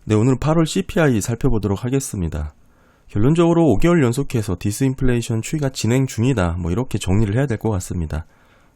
네, 오늘 8월 CPI 살펴보도록 하겠습니다. 결론적으로 5개월 연속해서 디스인플레이션 추이가 진행 중이다. 이렇게 정리를 해야 될 것 같습니다.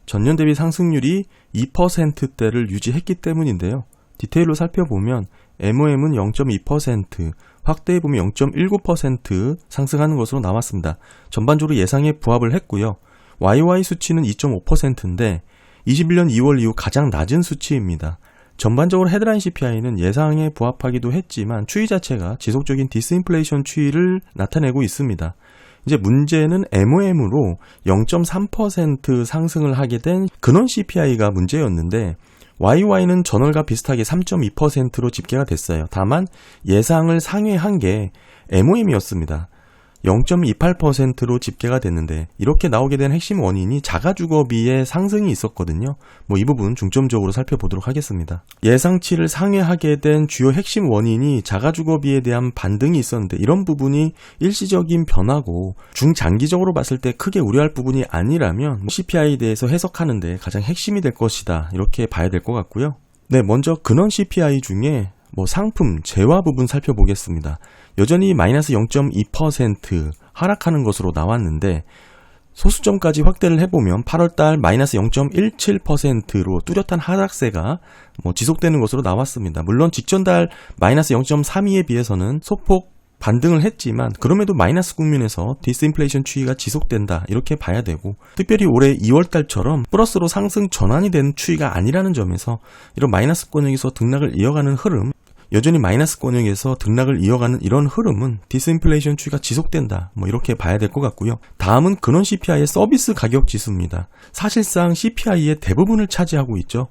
전년 대비 상승률이 2%대를 유지했기 때문인데요. 디테일로 살펴보면 MOM은 0.2%, 확대해보면 0.19% 상승하는 것으로 나왔습니다. 전반적으로 예상에 부합을 했고요. YY 수치는 2.5%인데 21년 2월 이후 가장 낮은 수치입니다. 전반적으로 헤드라인 CPI는 예상에 부합하기도 했지만 추이 자체가 지속적인 디스인플레이션 추이를 나타내고 있습니다. 이제 문제는 MOM으로 0.3% 상승을 하게 된 근원 CPI가 문제였는데 YY는 전월과 비슷하게 3.2%로 집계가 됐어요. 다만 예상을 상회한 게 MOM이었습니다. 0.28%로 집계가 됐는데 이렇게 나오게 된 핵심 원인이 자가주거비의 상승이 있었거든요. 이 부분 중점적으로 살펴보도록 하겠습니다. 예상치를 상회하게 된 주요 핵심 원인이 자가주거비에 대한 반등이 있었는데 이런 부분이 일시적인 변화고 중장기적으로 봤을 때 크게 우려할 부분이 아니라면 CPI에 대해서 해석하는데 가장 핵심이 될 것이다. 이렇게 봐야 될 것 같고요. 네, 먼저 근원 CPI 중에 상품, 재화 부분 살펴보겠습니다. 여전히 마이너스 0.2% 하락하는 것으로 나왔는데 소수점까지 확대를 해보면 8월달 마이너스 0.17%로 뚜렷한 하락세가 지속되는 것으로 나왔습니다. 물론 직전달 마이너스 0.32에 비해서는 소폭 반등을 했지만 그럼에도 마이너스 국면에서 디스인플레이션 추이가 지속된다 이렇게 봐야 되고 특별히 올해 2월달처럼 플러스로 상승 전환이 된 추이가 아니라는 점에서 이런 마이너스권역에서 등락을 이어가는 흐름 여전히 마이너스권역에서 등락을 이어가는 이런 흐름은 디스인플레이션 추이가 지속된다 이렇게 봐야 될 것 같고요. 다음은 근원 CPI의 서비스 가격 지수입니다. 사실상 CPI의 대부분을 차지하고 있죠.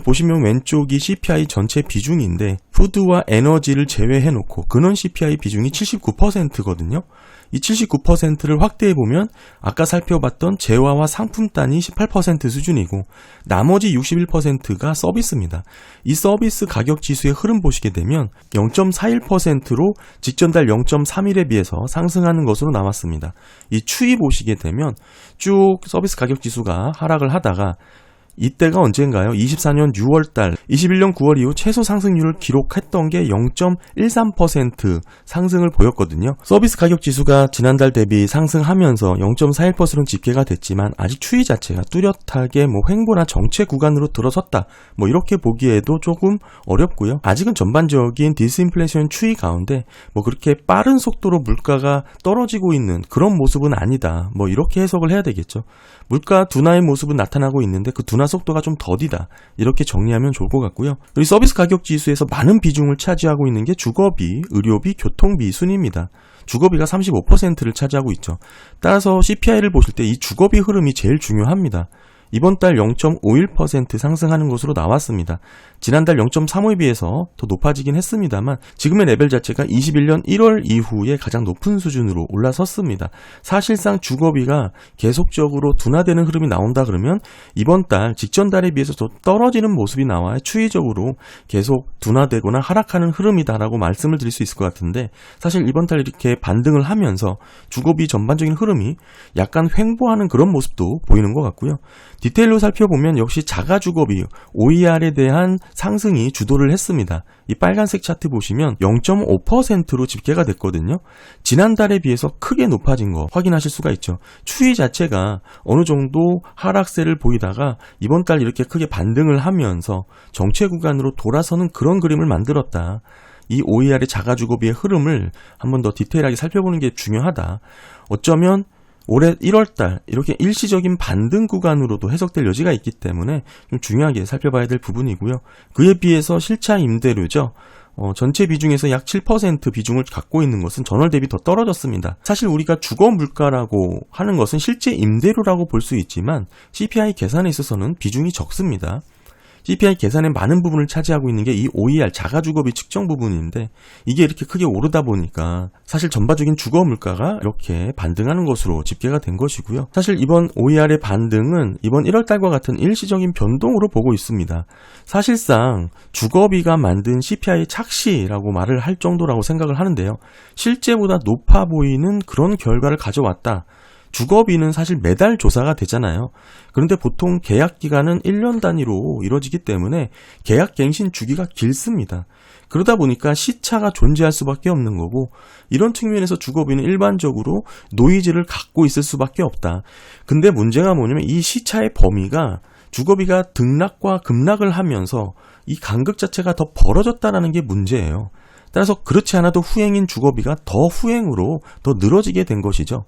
보시면 왼쪽이 CPI 전체 비중인데 푸드와 에너지를 제외해놓고 근원 CPI 비중이 79%거든요. 이 79%를 확대해보면 아까 살펴봤던 재화와 상품단이 18% 수준이고 나머지 61%가 서비스입니다. 이 서비스 가격 지수의 흐름 보시게 되면 0.41%로 직전달 0.31에 비해서 상승하는 것으로 나왔습니다. 이 추이 보시게 되면 쭉 서비스 가격 지수가 하락을 하다가 이때가 언젠가요? 24년 6월달, 21년 9월 이후 최소 상승률을 기록했던 게 0.13% 상승을 보였거든요. 서비스 가격 지수가 지난달 대비 상승하면서 0.41%는 집계가 됐지만 아직 추이 자체가 뚜렷하게 횡보나 정체 구간으로 들어섰다. 이렇게 보기에도 조금 어렵고요. 아직은 전반적인 디스인플레이션 추이 가운데 그렇게 빠른 속도로 물가가 떨어지고 있는 그런 모습은 아니다. 이렇게 해석을 해야 되겠죠. 물가 둔화의 모습은 나타나고 있는데 그 둔화 속도가 좀 더디다. 이렇게 정리하면 좋을 것 같고요. 그리고 서비스 가격 지수에서 많은 비중을 차지하고 있는 게 주거비, 의료비, 교통비 순입니다. 주거비가 35%를 차지하고 있죠. 따라서 CPI를 보실 때 이 주거비 흐름이 제일 중요합니다. 이번 달 0.51% 상승하는 것으로 나왔습니다. 지난달 0.35에 비해서 더 높아지긴 했습니다만 지금의 레벨 자체가 21년 1월 이후에 가장 높은 수준으로 올라섰습니다. 사실상 주거비가 계속적으로 둔화되는 흐름이 나온다 그러면 이번 달 직전 달에 비해서 더 떨어지는 모습이 나와야 추이적으로 계속 둔화되거나 하락하는 흐름이다라고 말씀을 드릴 수 있을 것 같은데 사실 이번 달 이렇게 반등을 하면서 주거비 전반적인 흐름이 약간 횡보하는 그런 모습도 보이는 것 같고요. 디테일로 살펴보면 역시 자가주거비 OER에 대한 상승이 주도를 했습니다. 이 빨간색 차트 보시면 0.5%로 집계가 됐거든요. 지난달에 비해서 크게 높아진 거 확인하실 수가 있죠. 추이 자체가 어느 정도 하락세를 보이다가 이번 달 이렇게 크게 반등을 하면서 정체 구간으로 돌아서는 그런 그림을 만들었다. 이 OER의 자가주거비의 흐름을 한번 더 디테일하게 살펴보는 게 중요하다. 어쩌면 올해 1월달 이렇게 일시적인 반등 구간으로도 해석될 여지가 있기 때문에 좀 중요하게 살펴봐야 될 부분이고요. 그에 비해서 실차 임대료죠. 전체 비중에서 약 7% 비중을 갖고 있는 것은 전월 대비 더 떨어졌습니다. 사실 우리가 주거 물가라고 하는 것은 실제 임대료라고 볼 수 있지만 CPI 계산에 있어서는 비중이 적습니다. CPI 계산의 많은 부분을 차지하고 있는 게 이 OER 자가주거비 측정 부분인데 이게 이렇게 크게 오르다 보니까 사실 전반적인 주거 물가가 이렇게 반등하는 것으로 집계가 된 것이고요. 사실 이번 OER의 반등은 이번 1월달과 같은 일시적인 변동으로 보고 있습니다. 사실상 주거비가 만든 CPI 착시라고 말을 할 정도라고 생각을 하는데요. 실제보다 높아 보이는 그런 결과를 가져왔다. 주거비는 사실 매달 조사가 되잖아요. 그런데 보통 계약 기간은 1년 단위로 이루어지기 때문에 계약 갱신 주기가 길습니다. 그러다 보니까 시차가 존재할 수밖에 없는 거고, 이런 측면에서 주거비는 일반적으로 노이즈를 갖고 있을 수밖에 없다. 근데 문제가 뭐냐면 이 시차의 범위가 주거비가 등락과 급락을 하면서 이 간극 자체가 더 벌어졌다는 게 문제예요. 따라서 그렇지 않아도 후행인 주거비가 더 후행으로 더 늘어지게 된 것이죠.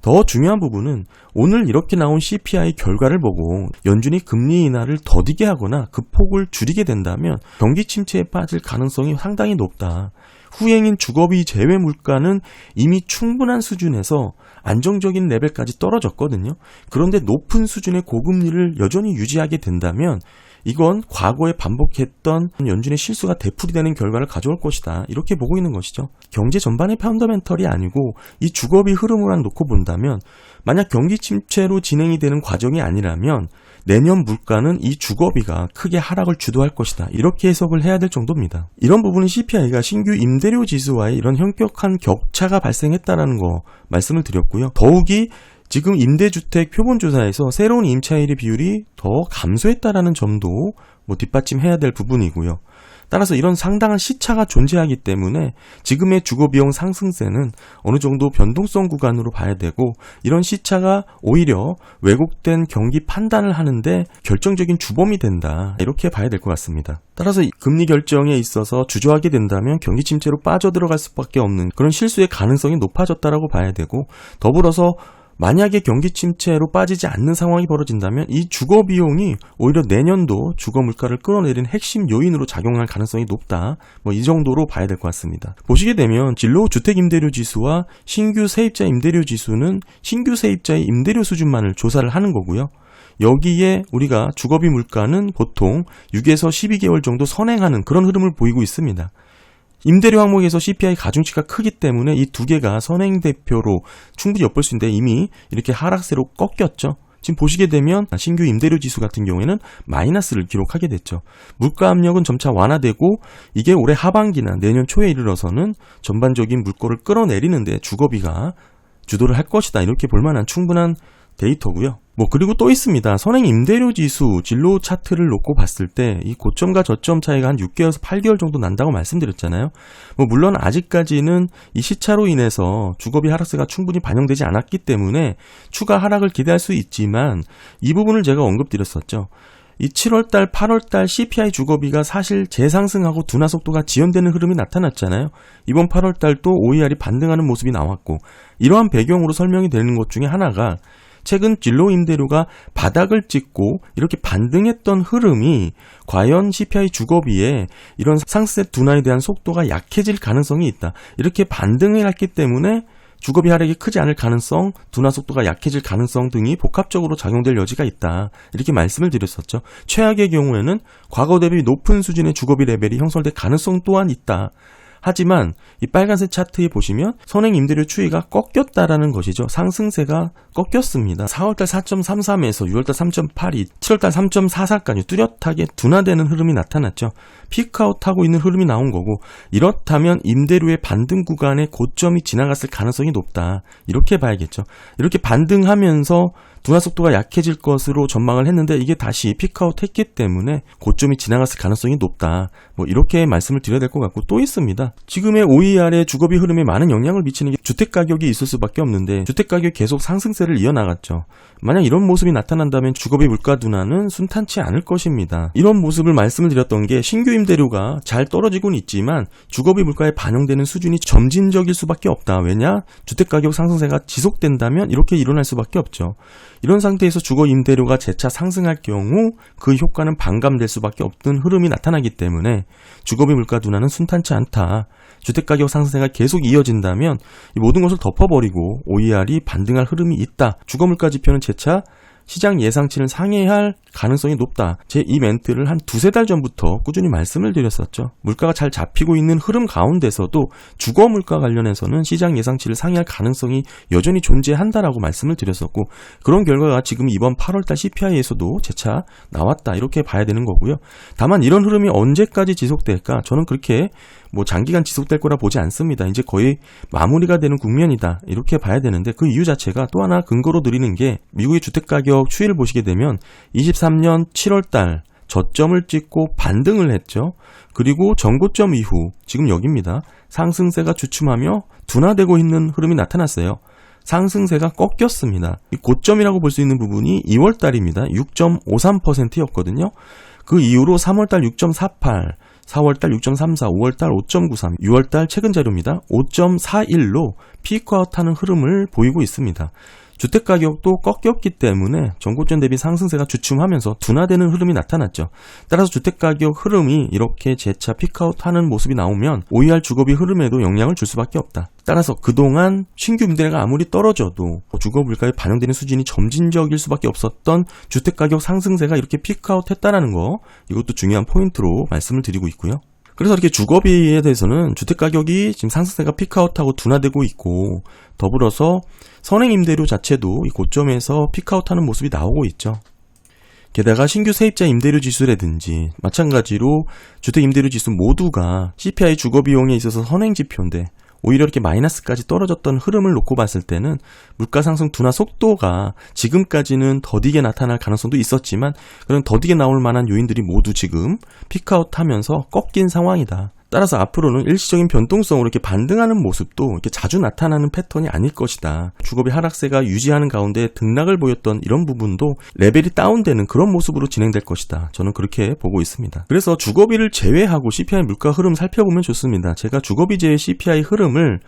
더 중요한 부분은 오늘 이렇게 나온 CPI 결과를 보고 연준이 금리 인하를 더디게 하거나 그 폭을 줄이게 된다면 경기 침체에 빠질 가능성이 상당히 높다. 후행인 주거비 제외 물가는 이미 충분한 수준에서 안정적인 레벨까지 떨어졌거든요. 그런데 높은 수준의 고금리를 여전히 유지하게 된다면 이건 과거에 반복했던 연준의 실수가 되풀이되는 결과를 가져올 것이다. 이렇게 보고 있는 것이죠. 경제 전반의 펀더멘털이 아니고 이 주거비 흐름을 놓고 본다면 만약 경기 침체로 진행이 되는 과정이 아니라면 내년 물가는 이 주거비가 크게 하락을 주도할 것이다. 이렇게 해석을 해야 될 정도입니다. 이런 부분은 CPI가 신규 임대료 지수와의 이런 현격한 격차가 발생했다는 거 말씀을 드렸고요. 더욱이 지금 임대주택 표본조사에서 새로운 임차일의 비율이 더 감소했다라는 점도 뒷받침해야 될 부분이고요. 따라서 이런 상당한 시차가 존재하기 때문에 지금의 주거비용 상승세는 어느 정도 변동성 구간으로 봐야 되고, 이런 시차가 오히려 왜곡된 경기 판단을 하는데 결정적인 주범이 된다. 이렇게 봐야 될 것 같습니다. 따라서 금리 결정에 있어서 주저하게 된다면 경기 침체로 빠져들어갈 수밖에 없는 그런 실수의 가능성이 높아졌다라고 봐야 되고, 더불어서 만약에 경기 침체로 빠지지 않는 상황이 벌어진다면 이 주거 비용이 오히려 내년도 주거 물가를 끌어내리는 핵심 요인으로 작용할 가능성이 높다. 이 정도로 봐야 될 것 같습니다. 보시게 되면 진로 주택 임대료 지수와 신규 세입자 임대료 지수는 신규 세입자의 임대료 수준만을 조사를 하는 거고요. 여기에 우리가 주거비 물가는 보통 6에서 12개월 정도 선행하는 그런 흐름을 보이고 있습니다. 임대료 항목에서 CPI 가중치가 크기 때문에 이 두 개가 선행 대표로 충분히 엿볼 수 있는데 이미 이렇게 하락세로 꺾였죠. 지금 보시게 되면 신규 임대료 지수 같은 경우에는 마이너스를 기록하게 됐죠. 물가 압력은 점차 완화되고 이게 올해 하반기나 내년 초에 이르러서는 전반적인 물꼬를 끌어내리는데 주거비가 주도를 할 것이다. 이렇게 볼 만한 충분한 데이터고요. 그리고 또 있습니다. 선행 임대료 지수 진로 차트를 놓고 봤을 때 이 고점과 저점 차이가 한 6개월에서 8개월 정도 난다고 말씀드렸잖아요. 물론 아직까지는 이 시차로 인해서 주거비 하락세가 충분히 반영되지 않았기 때문에 추가 하락을 기대할 수 있지만 이 부분을 제가 언급드렸었죠. 이 7월달, 8월달 CPI 주거비가 사실 재상승하고 둔화 속도가 지연되는 흐름이 나타났잖아요. 이번 8월달도 OER이 반등하는 모습이 나왔고, 이러한 배경으로 설명이 되는 것 중에 하나가 최근 진로 임대료가 바닥을 찍고 이렇게 반등했던 흐름이 과연 CPI 주거비에 이런 상세 둔화에 대한 속도가 약해질 가능성이 있다. 이렇게 반등을 했기 때문에 주거비 하락이 크지 않을 가능성, 둔화 속도가 약해질 가능성 등이 복합적으로 작용될 여지가 있다. 이렇게 말씀을 드렸었죠. 최악의 경우에는 과거 대비 높은 수준의 주거비 레벨이 형성될 가능성 또한 있다. 하지만 이 빨간색 차트에 보시면 선행 임대료 추이가 꺾였다라는 것이죠. 상승세가 꺾였습니다. 4월달 4.33에서 6월달 3.82, 7월달 3.44까지 뚜렷하게 둔화되는 흐름이 나타났죠. 피크아웃하고 있는 흐름이 나온 거고, 이렇다면 임대료의 반등 구간의 고점이 지나갔을 가능성이 높다. 이렇게 봐야겠죠. 이렇게 반등하면서 둔화 속도가 약해질 것으로 전망을 했는데 이게 다시 피크아웃 했기 때문에 고점이 지나갔을 가능성이 높다. 이렇게 말씀을 드려야 될 것 같고, 또 있습니다. 지금의 OER의 주거비 흐름에 많은 영향을 미치는 게 주택가격이 있을 수밖에 없는데 주택가격이 계속 상승세를 이어나갔죠. 만약 이런 모습이 나타난다면 주거비 물가 둔화는 순탄치 않을 것입니다. 이런 모습을 말씀을 드렸던 게 신규 임대료가 잘 떨어지고는 있지만 주거비 물가에 반영되는 수준이 점진적일 수밖에 없다. 왜냐? 주택가격 상승세가 지속된다면 이렇게 일어날 수밖에 없죠. 이런 상태에서 주거 임대료가 재차 상승할 경우 그 효과는 반감될 수밖에 없는 흐름이 나타나기 때문에 주거비 물가 둔화는 순탄치 않다. 주택가격 상승세가 계속 이어진다면 이 모든 것을 덮어버리고 OER이 반등할 흐름이 있다. 주거물가 지표는 재차 시장 예상치를 상회할 가능성이 높다. 제 이 멘트를 한 두세 달 전부터 꾸준히 말씀을 드렸었죠. 물가가 잘 잡히고 있는 흐름 가운데서도 주거 물가 관련해서는 시장 예상치를 상회할 가능성이 여전히 존재한다라고 말씀을 드렸었고, 그런 결과가 지금 이번 8월달 CPI에서도 재차 나왔다. 이렇게 봐야 되는 거고요. 다만 이런 흐름이 언제까지 지속될까? 저는 그렇게 뭐 장기간 지속될 거라 보지 않습니다. 이제 거의 마무리가 되는 국면이다 이렇게 봐야 되는데, 그 이유 자체가 또 하나 근거로 드리는 게 미국의 주택가격 추이를 보시게 되면 23년 7월달 저점을 찍고 반등을 했죠. 그리고 전고점 이후 지금 여기입니다. 상승세가 주춤하며 둔화되고 있는 흐름이 나타났어요. 상승세가 꺾였습니다. 이 고점이라고 볼 수 있는 부분이 2월달입니다. 6.53%였거든요. 그 이후로 3월달 6.48, 4월달 6.34, 5월달 5.93, 6월달 최근 자료입니다. 5.41로 피크아웃하는 흐름을 보이고 있습니다. 주택가격도 꺾였기 때문에 전고점 대비 상승세가 주춤하면서 둔화되는 흐름이 나타났죠. 따라서 주택가격 흐름이 이렇게 재차 피크아웃하는 모습이 나오면 OER 주거비 흐름에도 영향을 줄 수밖에 없다. 따라서 그동안 신규 임대료가 아무리 떨어져도 주거물가에 반영되는 수준이 점진적일 수밖에 없었던 주택가격 상승세가 이렇게 피크아웃했다는 거, 이것도 중요한 포인트로 말씀을 드리고 있고요. 그래서 이렇게 주거비에 대해서는 주택가격이 지금 상승세가 피크아웃하고 둔화되고 있고, 더불어서 선행임대료 자체도 이 고점에서 피크아웃하는 모습이 나오고 있죠. 게다가 신규 세입자 임대료 지수라든지 마찬가지로 주택임대료 지수 모두가 CPI 주거비용에 있어서 선행지표인데 오히려 이렇게 마이너스까지 떨어졌던 흐름을 놓고 봤을 때는 물가 상승 둔화 속도가 지금까지는 더디게 나타날 가능성도 있었지만, 그런 더디게 나올 만한 요인들이 모두 지금 피크아웃하면서 꺾인 상황이다. 따라서 앞으로는 일시적인 변동성으로 이렇게 반등하는 모습도 이렇게 자주 나타나는 패턴이 아닐 것이다. 주거비 하락세가 유지하는 가운데 등락을 보였던 이런 부분도 레벨이 다운되는 그런 모습으로 진행될 것이다. 저는 그렇게 보고 있습니다. 그래서 주거비를 제외하고 CPI 물가 흐름 살펴보면 좋습니다. 제가 주거비 제외 CPI 흐름을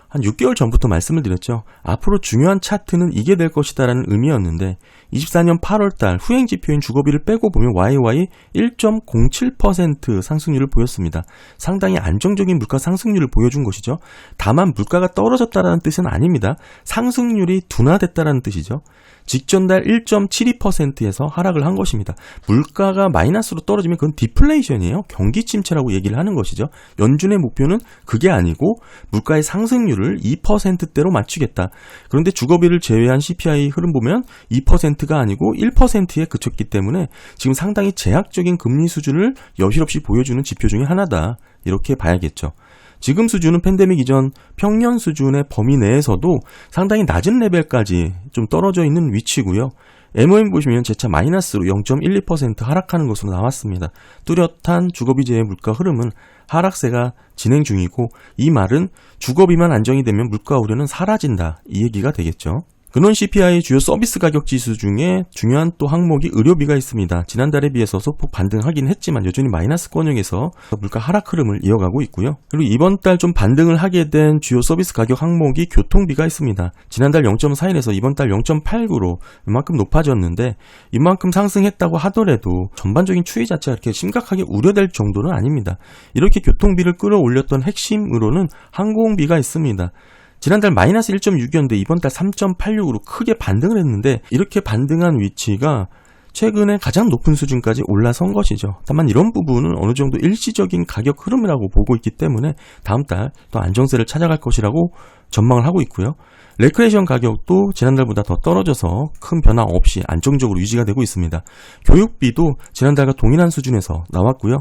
한 6개월 전부터 말씀을 드렸죠. 앞으로 중요한 차트는 이게 될 것이다 라는 의미였는데 24년 8월달 후행지표인 주거비를 빼고 보면 YY 1.07% 상승률을 보였습니다. 상당히 안정적인 물가 상승률을 보여준 것이죠. 다만 물가가 떨어졌다는 뜻은 아닙니다. 상승률이 둔화됐다는 뜻이죠. 직전달 1.72%에서 하락을 한 것입니다. 물가가 마이너스로 떨어지면 그건 디플레이션이에요. 경기 침체라고 얘기를 하는 것이죠. 연준의 목표는 그게 아니고 물가의 상승률을 2%대로 맞추겠다. 그런데 주거비를 제외한 CPI 흐름 보면 2%가 아니고 1%에 그쳤기 때문에 지금 상당히 제약적인 금리 수준을 여실없이 보여주는 지표 중에 하나다. 이렇게 봐야겠죠. 지금 수준은 팬데믹 이전 평년 수준의 범위 내에서도 상당히 낮은 레벨까지 좀 떨어져 있는 위치고요. MOM 보시면 재차 마이너스로 0.12% 하락하는 것으로 나왔습니다. 뚜렷한 주거비 제외 물가 흐름은 하락세가 진행 중이고, 이 말은 주거비만 안정이 되면 물가 우려는 사라진다, 이 얘기가 되겠죠. 근원 CPI 주요 서비스 가격 지수 중에 중요한 또 항목이 의료비가 있습니다. 지난달에 비해서 소폭 반등하긴 했지만 여전히 마이너스권역에서 물가 하락 흐름을 이어가고 있고요. 그리고 이번 달 좀 반등을 하게 된 주요 서비스 가격 항목이 교통비가 있습니다. 지난달 0.41에서 이번 달 0.89로 이만큼 높아졌는데, 이만큼 상승했다고 하더라도 전반적인 추이 자체가 이렇게 심각하게 우려될 정도는 아닙니다. 이렇게 교통비를 끌어올렸던 핵심으로는 항공비가 있습니다. 지난달 마이너스 1.6이었는데 이번 달 3.86으로 크게 반등을 했는데, 이렇게 반등한 위치가 최근에 가장 높은 수준까지 올라선 것이죠. 다만 이런 부분은 어느 정도 일시적인 가격 흐름이라고 보고 있기 때문에 다음 달 또 안정세를 찾아갈 것이라고 전망을 하고 있고요. 레크레이션 가격도 지난달보다 더 떨어져서 큰 변화 없이 안정적으로 유지가 되고 있습니다. 교육비도 지난달과 동일한 수준에서 나왔고요.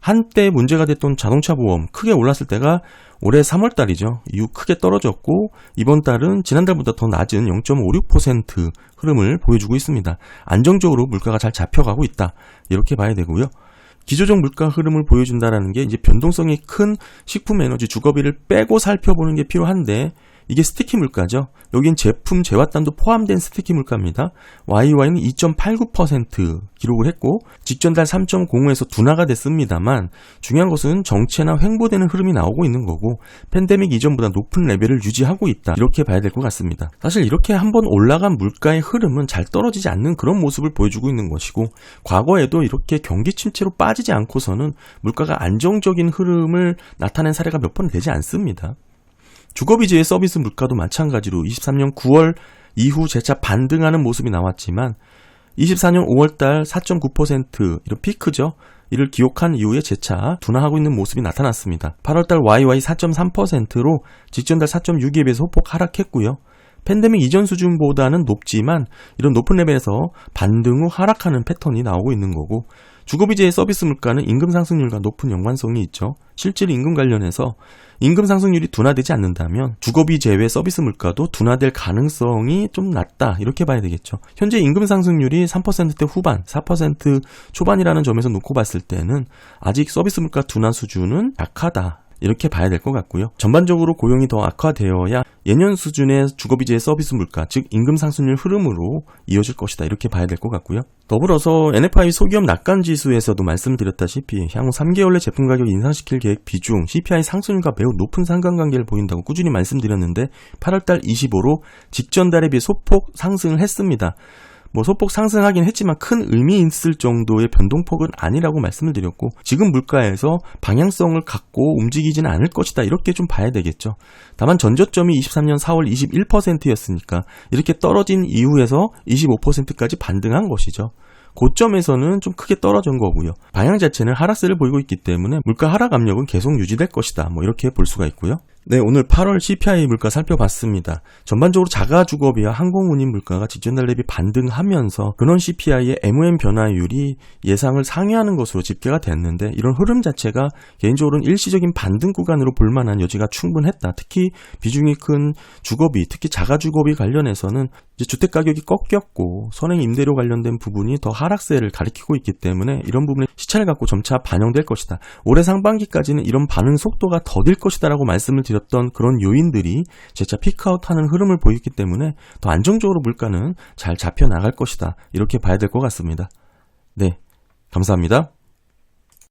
한때 문제가 됐던 자동차 보험 크게 올랐을 때가 올해 3월달이죠. 이후 크게 떨어졌고, 이번 달은 지난달보다 더 낮은 0.56% 흐름을 보여주고 있습니다. 안정적으로 물가가 잘 잡혀가고 있다, 이렇게 봐야 되고요. 기조적 물가 흐름을 보여준다는 게 이제 변동성이 큰 식품, 에너지, 주거비를 빼고 살펴보는 게 필요한데, 이게 스티키 물가죠. 여긴 제품 재화단도 포함된 스티키 물가입니다. YY는 2.89% 기록을 했고, 직전달 3.05에서 둔화가 됐습니다만, 중요한 것은 정체나 횡보되는 흐름이 나오고 있는 거고, 팬데믹 이전보다 높은 레벨을 유지하고 있다, 이렇게 봐야 될 것 같습니다. 사실 이렇게 한번 올라간 물가의 흐름은 잘 떨어지지 않는 그런 모습을 보여주고 있는 것이고, 과거에도 이렇게 경기 침체로 빠지지 않고서는 물가가 안정적인 흐름을 나타낸 사례가 몇 번 되지 않습니다. 주거비 제외 서비스 물가도 마찬가지로 23년 9월 이후 재차 반등하는 모습이 나왔지만 24년 5월달 4.9% 이런 피크죠. 이를 기록한 이후에 재차 둔화하고 있는 모습이 나타났습니다. 8월달 YY 4.3%로 직전달 4.6에 비해서 소폭 하락했고요. 팬데믹 이전 수준보다는 높지만 이런 높은 레벨에서 반등 후 하락하는 패턴이 나오고 있는 거고, 주거비제의 서비스 물가는 임금 상승률과 높은 연관성이 있죠. 실제로 임금 관련해서 임금 상승률이 둔화되지 않는다면 주거비 제외 서비스 물가도 둔화될 가능성이 좀 낮다 이렇게 봐야 되겠죠. 현재 임금 상승률이 3%대 후반, 4% 초반이라는 점에서 놓고 봤을 때는 아직 서비스 물가 둔화 수준은 약하다. 이렇게 봐야 될 것 같고요. 전반적으로 고용이 더 악화되어야 예년 수준의 주거비제의 서비스 물가, 즉 임금 상승률 흐름으로 이어질 것이다. 이렇게 봐야 될 것 같고요. 더불어서 NFI 소기업 낙관지수에서도 말씀드렸다시피 향후 3개월 내 제품 가격 인상시킬 계획 비중, CPI 상승률과 매우 높은 상관관계를 보인다고 꾸준히 말씀드렸는데 8월달 25로 직전 달에 비해 소폭 상승을 했습니다. 소폭 상승하긴 했지만 큰 의미 있을 정도의 변동폭은 아니라고 말씀을 드렸고 지금 물가에서 방향성을 갖고 움직이지는 않을 것이다 이렇게 좀 봐야 되겠죠. 다만 전저점이 23년 4월 21%였으니까 이렇게 떨어진 이후에서 25%까지 반등한 것이죠. 고점에서는 좀 크게 떨어진 거고요. 방향 자체는 하락세를 보이고 있기 때문에 물가 하락 압력은 계속 유지될 것이다. 이렇게 볼 수가 있고요. 네, 오늘 8월 CPI 물가 살펴봤습니다. 전반적으로 자가주거비와 항공운임 물가가 직전달 대비 반등하면서 근원 CPI의 MOM 변화율이 예상을 상회하는 것으로 집계가 됐는데 이런 흐름 자체가 개인적으로는 일시적인 반등 구간으로 볼만한 여지가 충분했다. 특히 비중이 큰 주거비, 특히 자가주거비 관련해서는 이제 주택가격이 꺾였고 선행 임대료 관련된 부분이 더 하락세를 가리키고 있기 때문에 이런 부분에 시차를 갖고 점차 반영될 것이다. 올해 상반기까지는 이런 반응 속도가 더딜 것이다 라고 말씀을 드렸던 그런 요인들이 재차 피크아웃하는 흐름을 보이기 때문에 더 안정적으로 물가는 잘 잡혀 나갈 것이다. 이렇게 봐야 될 것 같습니다. 네, 감사합니다.